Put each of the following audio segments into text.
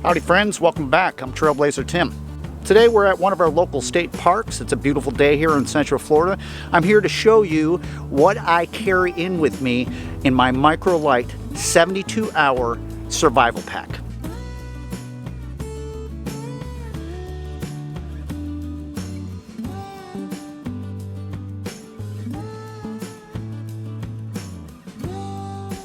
Howdy friends, welcome back. I'm Trailblazer Tim. Today we're at one of our local state parks. It's a beautiful day here in Central Florida. I'm here to show you what I carry in with me in my Lite 72-hour survival pack.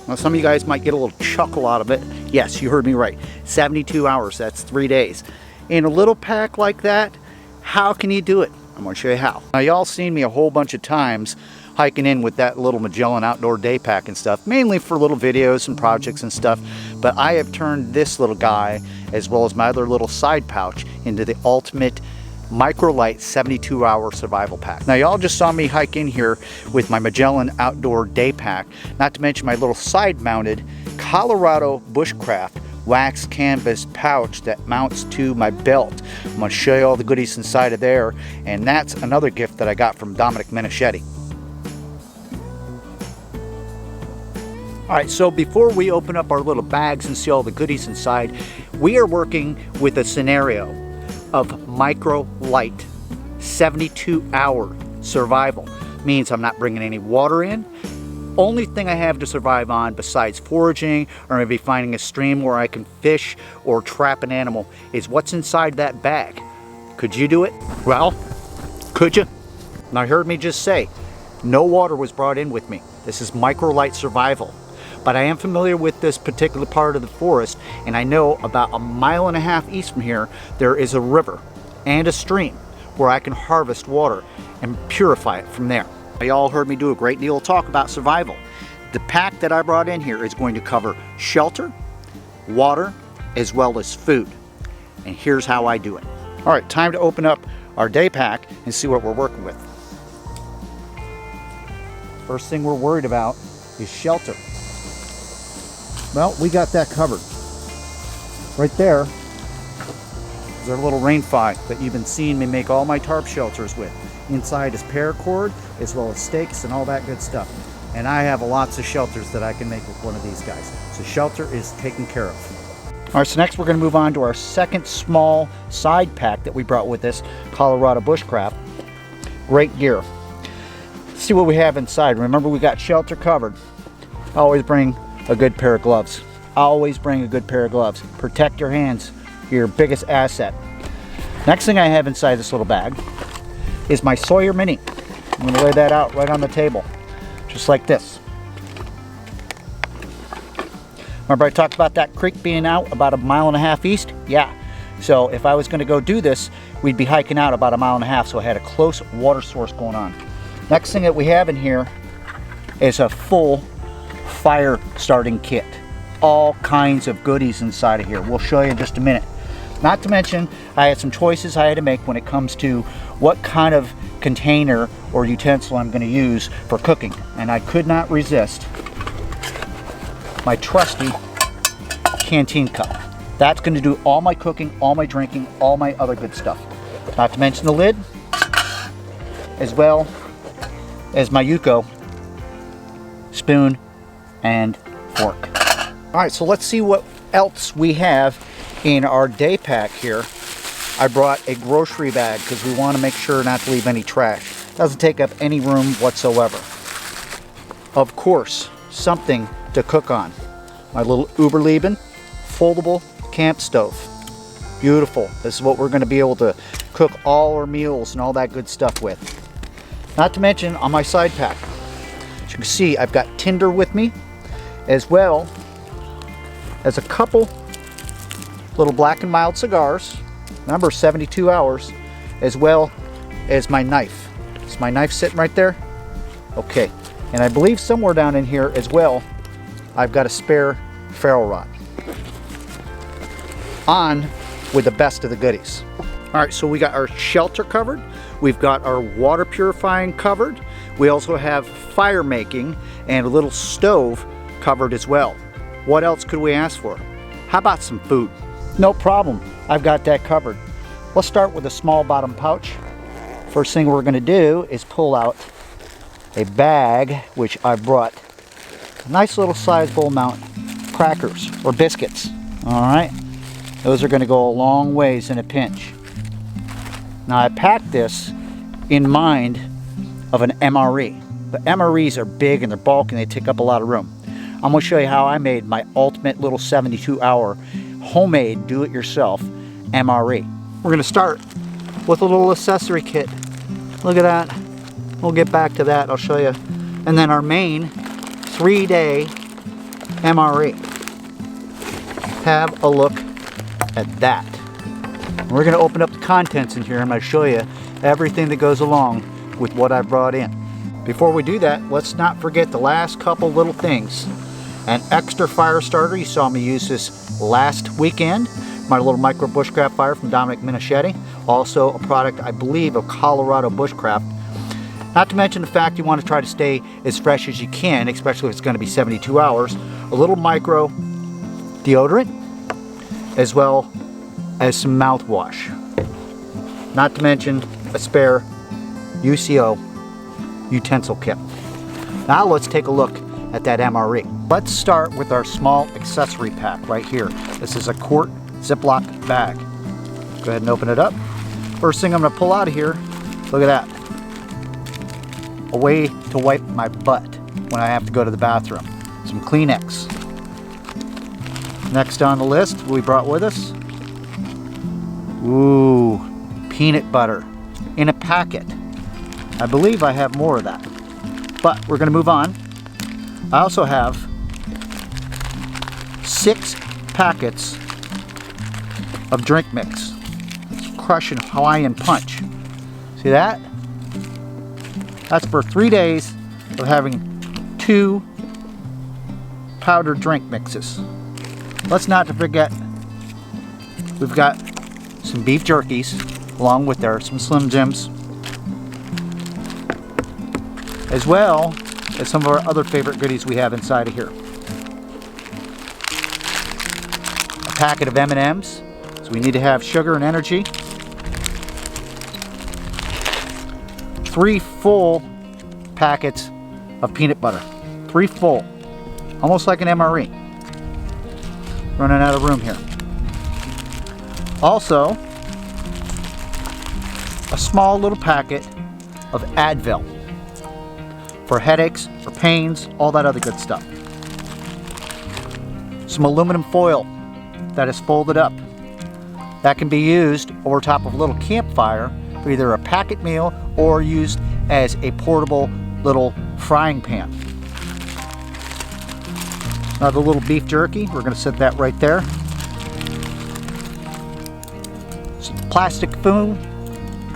Now some of you guys might get a little chuckle out of it. Yes, you heard me right. 72 hours, that's 3 days. In a little pack like that, how can you do it? I'm going to show you how. Now y'all seen me a whole bunch of times hiking in with that little Magellan outdoor day pack and stuff, mainly for little videos and projects and stuff, but I have turned this little guy, as well as my other little side pouch, into the ultimate Lite 72-hour survival pack. Now y'all just saw me hike in here with my Magellan outdoor day pack, not to mention my little side mounted Colorado bushcraft wax canvas pouch that mounts to my belt. I'm going to show you all the goodies inside of there, and that's another gift that I got from Dominic Minichetti. Alright, so before we open up our little bags and see all the goodies inside, we are working with a scenario of Lite 72-hour survival. Means I'm not bringing any water in. Only thing I have to survive on besides foraging or maybe finding a stream where I can fish or trap an animal is what's inside that bag. Could you do it? Well, could you? Now you heard me just say, no water was brought in with me. This is Lite survival. But I am familiar with this particular part of the forest, and I know about 1.5 miles east from here, there is a river and a stream where I can harvest water and purify it from there. Y'all heard me do a great deal of talk about survival. The pack that I brought in here is going to cover shelter, water, as well as food. And here's how I do it. All right, time to open up our day pack and see what we're working with. First thing we're worried about is shelter. Well, we got that covered. Right there is our little rainfi that you've been seeing me make all my tarp shelters with. Inside is paracord, as well as stakes and all that good stuff. And I have lots of shelters that I can make with one of these guys. So shelter is taken care of. All right, so next we're going to move on to our second small side pack that we brought with us, Colorado Bushcraft. Great gear. Let's see what we have inside. Remember, we got shelter covered. Always bring a good pair of gloves. Always bring a good pair of gloves. Protect your hands, your biggest asset. Next thing I have inside this little bag is my Sawyer Mini. I'm going to lay that out right on the table, just like this. Remember I talked about that creek being out about 1.5 miles east? Yeah. So if I was going to go do this, we'd be hiking out about 1.5 miles, so I had a close water source going on. Next thing that we have in here is a full fire starting kit. All kinds of goodies inside of here. We'll show you in just a minute. Not to mention, I had some choices I had to make when it comes to what kind of container or utensil I'm going to use for cooking. And I could not resist my trusty canteen cup. That's going to do all my cooking, all my drinking, all my other good stuff. Not to mention the lid, as well as my Yuko spoon and fork. All right, so let's see what else we have in our day pack here. I brought a grocery bag because we want to make sure not to leave any trash. Doesn't take up any room whatsoever. Of course, something to cook on. My little Uberleben foldable camp stove. Beautiful. This is what we're going to be able to cook all our meals and all that good stuff with. Not to mention on my side pack, as you can see, I've got tinder with me, as well as a couple little Black and Mild cigars, number 72 hours, as well as my knife. Is my knife sitting right there? Okay, and I believe somewhere down in here as well, I've got a spare ferro rod. On with the best of the goodies. All right, so we got our shelter covered. We've got our water purifying covered. We also have fire making and a little stove covered as well. What else could we ask for? How about some food? No problem, I've got that covered. Let's start with a small bottom pouch. First thing we're gonna do is pull out a bag, which I brought a nice little sizable amount of crackers or biscuits. All right, Those are going to go a long ways in a pinch. Now I packed this in mind of an MRE. But MREs are big and they're bulky and they take up a lot of room. I'm going to show you how I made my ultimate little 72-hour homemade do-it-yourself MRE. We're going to start with a little accessory kit. Look at that. We'll get back to that. I'll show you. And then our main 3-day MRE. Have a look at that. We're going to open up the contents in here. I'm going to show you everything that goes along with what I brought in. Before we do that, let's not forget the last couple little things. An extra fire starter. You saw me use this last weekend. My little micro bushcraft fire from Dominic Minichetti. Also a product, I believe, of Colorado Bushcraft. Not to mention the fact you want to try to stay as fresh as you can, especially if it's going to be 72 hours. A little micro deodorant, as well as some mouthwash. Not to mention a spare UCO utensil kit. Now let's take a look at that MRE. Let's start with our small accessory pack right here. This is a quart Ziploc bag. Go ahead and open it up. First thing I'm going to pull out of here, look at that. A way to wipe my butt when I have to go to the bathroom. Some Kleenex. Next on the list we brought with us, ooh, peanut butter in a packet. I believe I have more of that, but we're going to move on. I also have 6 packets of drink mix. It's crushing Hawaiian Punch. See that? That's for 3 days of having 2 powdered drink mixes. Let's not forget, we've got some beef jerkies, along with there some Slim Jims, as well as some of our other favorite goodies we have inside of here. A packet of M&Ms, so we need to have sugar and energy. 3 full packets of peanut butter. 3 full, almost like an MRE. Running out of room here. Also, a small little packet of Advil for headaches, for pains, all that other good stuff. Some aluminum foil that is folded up. That can be used over top of a little campfire for either a packet meal or used as a portable little frying pan. Another little beef jerky, we're going to set that right there. Some plastic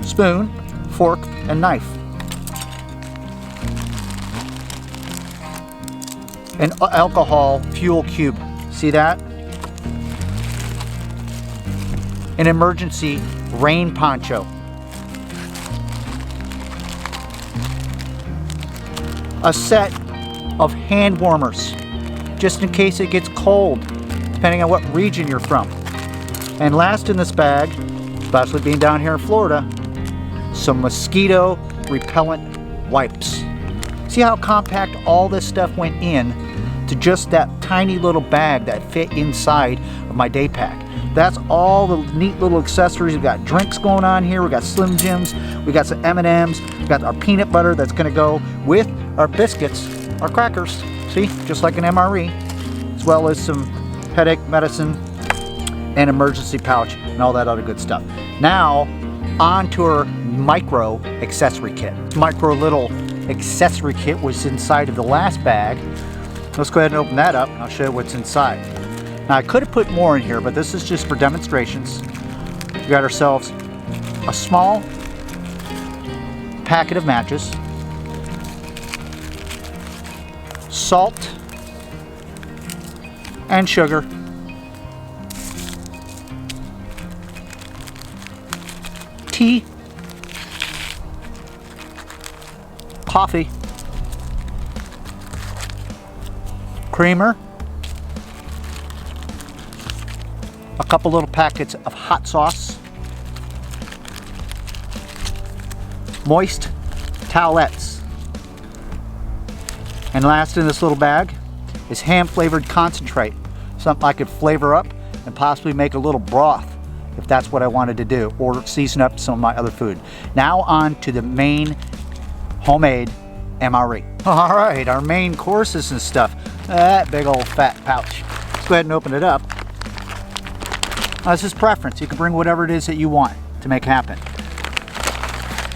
spoon, fork, and knife. An alcohol fuel cube, see that? An emergency rain poncho. A set of hand warmers, just in case it gets cold, depending on what region you're from. And last in this bag, especially being down here in Florida, some mosquito repellent wipes. See how compact all this stuff went in to just that tiny little bag that fit inside of my day pack. That's all the neat little accessories. We've got drinks going on here. We've got Slim Jims. We've got some M&Ms. We've got our peanut butter that's going to go with our biscuits, our crackers. See, just like an MRE, as well as some headache medicine and emergency pouch and all that other good stuff. Now, on to our micro accessory kit. Micro little accessory kit was inside of the last bag. Let's go ahead and open that up and I'll show you what's inside. Now I could have put more in here, but this is just for demonstrations. We got ourselves a small packet of matches, salt and sugar, tea, coffee, creamer, a couple little packets of hot sauce, moist towelettes, and last in this little bag is ham flavored concentrate, something I could flavor up and possibly make a little broth if that's what I wanted to do, or season up some of my other food. Now on to the main homemade MRE. All right, our main courses and stuff. That big old fat pouch. Let's go ahead and open it up. This is preference. You can bring whatever it is that you want to make happen.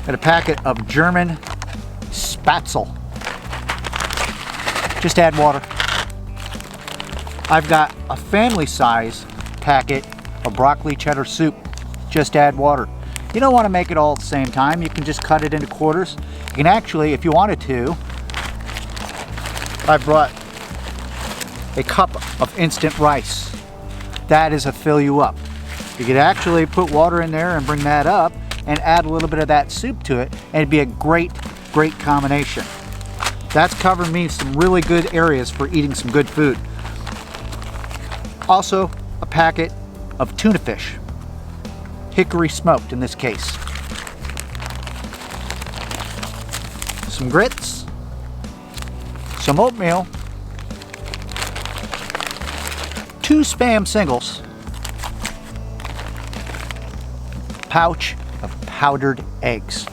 Got a packet of German Spatzel. Just add water. I've got a family size packet of broccoli cheddar soup. Just add water. You don't want to make it all at the same time. You can just cut it into quarters. You can actually, if you wanted to, I brought a cup of instant rice. That is a fill you up. You could actually put water in there and bring that up and add a little bit of that soup to it, and it'd be a great combination. That's covering me some really good areas for eating some good food. Also, a packet of tuna fish, hickory smoked in this case. Some grits, some oatmeal, 2 Spam singles, pouch of powdered eggs.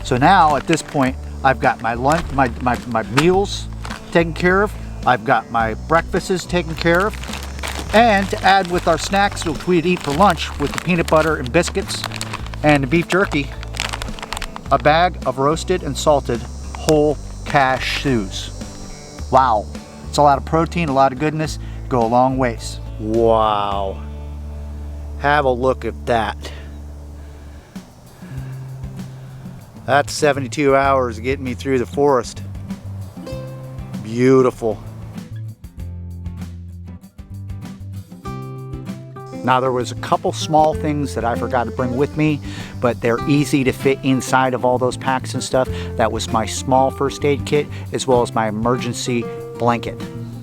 So now at this point, I've got my lunch, my meals taken care of. I've got my breakfasts taken care of. And to add with our snacks, which we'd eat for lunch with the peanut butter and biscuits and the beef jerky, a bag of roasted and salted whole cashews. Wow, it's a lot of protein, a lot of goodness, go a long ways. Wow, have a look at that. That's 72 hours getting me through the forest. Beautiful. Now there was a couple small things that I forgot to bring with me, but they're easy to fit inside of all those packs and stuff. That was my small first aid kit, as well as my emergency blanket.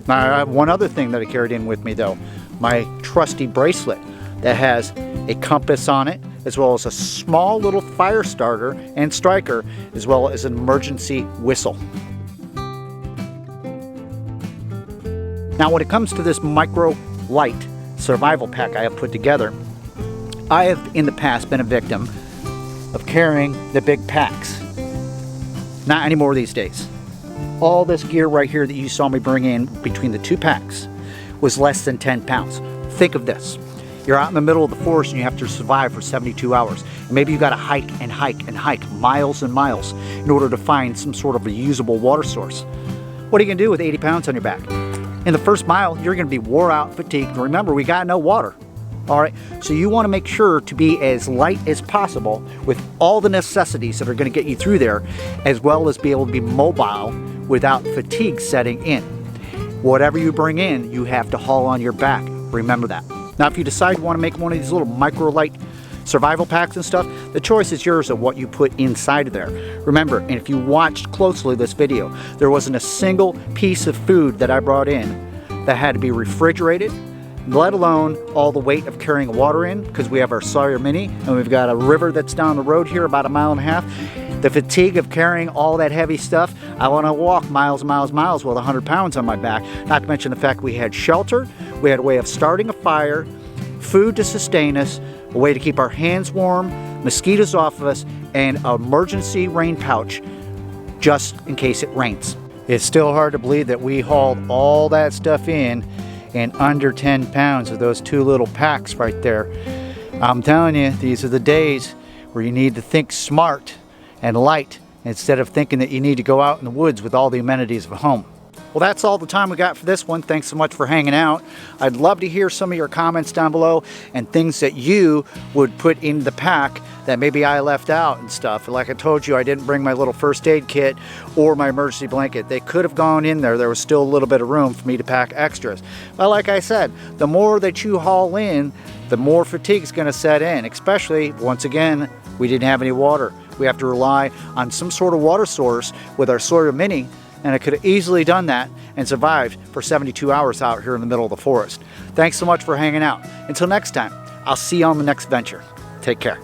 Now I have one other thing that I carried in with me though, my trusty bracelet that has a compass on it, as well as a small little fire starter and striker, as well as an emergency whistle. Now when it comes to this micro Lite survival pack I have put together, I have in the past been a victim of carrying the big packs. Not anymore these days. All this gear right here that you saw me bring in between the 2 packs was less than 10 pounds. Think of this. You're out in the middle of the forest and you have to survive for 72 hours. And maybe you got to hike and hike and hike miles and miles in order to find some sort of a usable water source. What are you going to do with 80 pounds on your back? In the first mile, you're going to be wore out, fatigued. Remember, we got no water. All right, so you want to make sure to be as light as possible with all the necessities that are going to get you through there, as well as be able to be mobile without fatigue setting in. Whatever you bring in, you have to haul on your back. Remember that. Now, if you decide you want to make one of these little micro Lite survival packs and stuff, the choice is yours of what you put inside of there. Remember, and if you watched closely this video, there wasn't a single piece of food that I brought in that had to be refrigerated, let alone all the weight of carrying water in, because we have our Sawyer Mini and we've got a river that's down the road here about 1.5 miles. The fatigue of carrying all that heavy stuff, I want to walk miles and miles and miles with 100 pounds on my back. Not to mention the fact we had shelter, we had a way of starting a fire, food to sustain us, a way to keep our hands warm, mosquitoes off of us, and an emergency rain pouch just in case it rains. It's still hard to believe that we hauled all that stuff in under 10 pounds of those 2 little packs right there. I'm telling you, these are the days where you need to think smart and light instead of thinking that you need to go out in the woods with all the amenities of a home. Well, that's all the time we got for this one. Thanks so much for hanging out. I'd love to hear some of your comments down below and things that you would put in the pack that maybe I left out and stuff. Like I told you, I didn't bring my little first aid kit or my emergency blanket. They could have gone in there. There was still a little bit of room for me to pack extras. But like I said, the more that you haul in, the more fatigue is going to set in, especially, once again, we didn't have any water. We have to rely on some sort of water source with our Sawyer Mini, and I could have easily done that and survived for 72 hours out here in the middle of the forest. Thanks so much for hanging out. Until next time, I'll see you on the next venture. Take care.